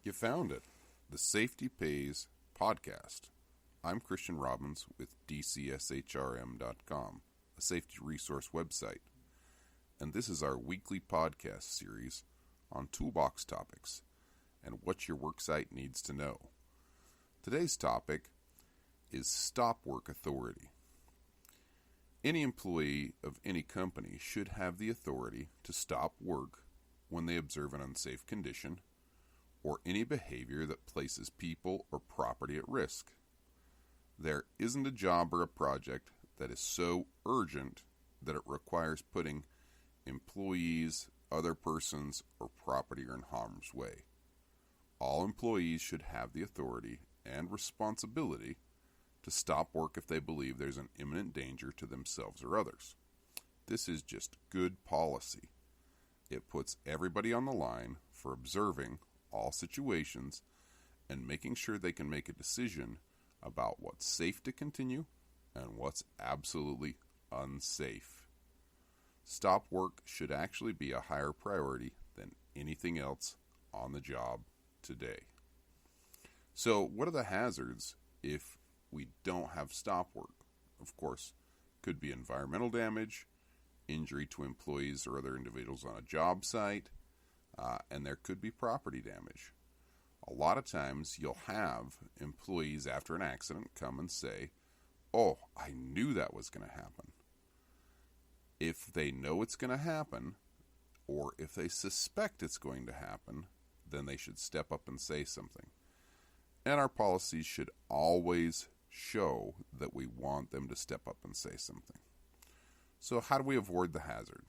You found it. The Safety Pays podcast. I'm Christian Robbins with DCSHRM.com, a safety resource website. And this is our weekly podcast series on toolbox topics and what your worksite needs to know. Today's topic is stop work authority. Any employee of any company should have the authority to stop work when they observe an unsafe condition or any behavior that places people or property at risk. There isn't a job or a project that is so urgent that it requires putting employees, other persons, or property in harm's way. All employees should have the authority and responsibility to stop work if they believe there's an imminent danger to themselves or others. This is just good policy. It puts everybody on the line for observing all situations and making sure they can make a decision about what's safe to continue and what's absolutely unsafe. Stop work should actually be a higher priority than anything else on the job today. So, what are the hazards if we don't have stop work? Of course, could be environmental damage, injury to employees or other individuals on a job site, and there could be property damage. A lot of times you'll have employees after an accident come and say, "Oh, I knew that was going to happen." If they know it's going to happen, or if they suspect it's going to happen, then they should step up and say something. And our policies should always show that we want them to step up and say something. So how do we avoid the hazard?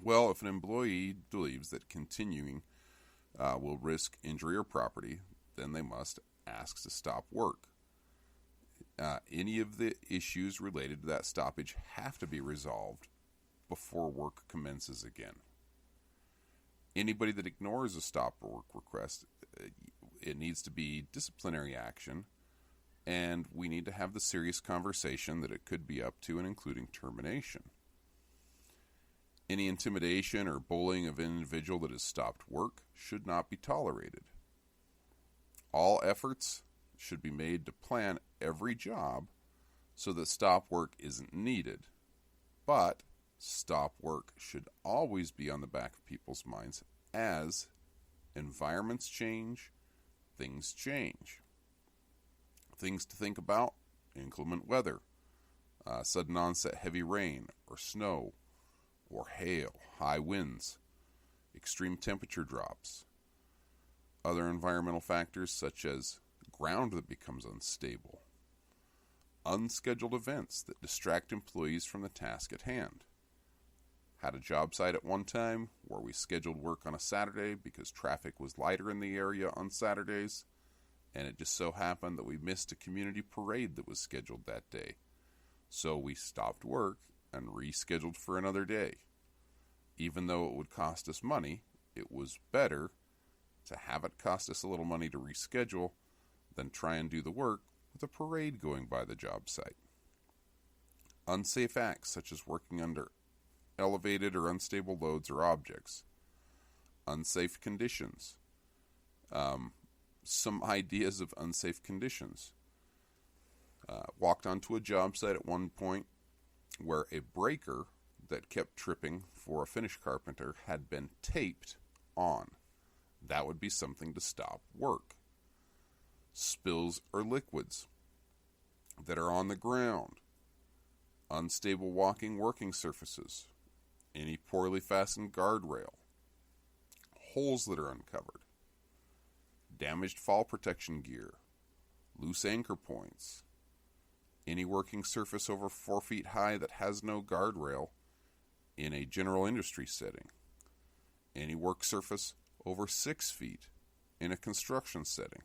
Well, if an employee believes that continuing will risk injury or property, then they must ask to stop work. Any of the issues related to that stoppage have to be resolved before work commences again. Anybody that ignores a stop work request, it needs to be disciplinary action, and we need to have the serious conversation that it could be up to and including termination. Any intimidation or bullying of an individual that has stopped work should not be tolerated. All efforts should be made to plan every job so that stop work isn't needed. But stop work should always be on the back of people's minds as environments change, things change. Things to think about: inclement weather, sudden onset heavy rain or snow, or hail, high winds, extreme temperature drops. Other environmental factors such as ground that becomes unstable, unscheduled events that distract employees from the task at hand. Had a job site at one time where we scheduled work on a Saturday because traffic was lighter in the area on Saturdays, and it just so happened that we missed a community parade that was scheduled that day. So we stopped work and rescheduled for another day. Even though it would cost us money, it was better to have it cost us a little money to reschedule than try and do the work with a parade going by the job site. Unsafe acts such as working under elevated or unstable loads or objects. Unsafe conditions. Some ideas of unsafe conditions. Walked onto a job site at one point where a breaker that kept tripping for a finish carpenter had been taped on. That would be something to stop work. Spills or liquids that are on the ground. Unstable walking working surfaces. Any poorly fastened guardrail. Holes that are uncovered. Damaged fall protection gear. Loose anchor points. Any working surface over 4 feet high that has no guardrail in a general industry setting. Any work surface over 6 feet in a construction setting.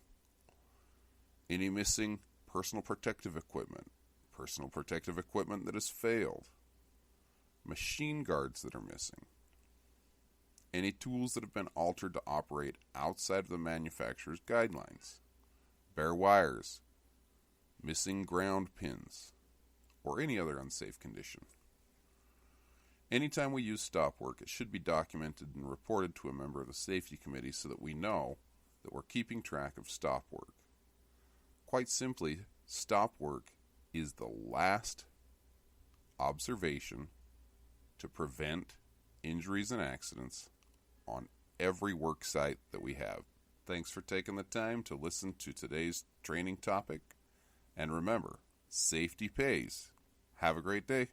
Any missing personal protective equipment that has failed. Machine guards that are missing. Any tools that have been altered to operate outside of the manufacturer's guidelines. Bare wires. Missing ground pins, or any other unsafe condition. Anytime we use stop work, it should be documented and reported to a member of the safety committee so that we know that we're keeping track of stop work. Quite simply, stop work is the last observation to prevent injuries and accidents on every work site that we have. Thanks for taking the time to listen to today's training topic. And remember, safety pays. Have a great day.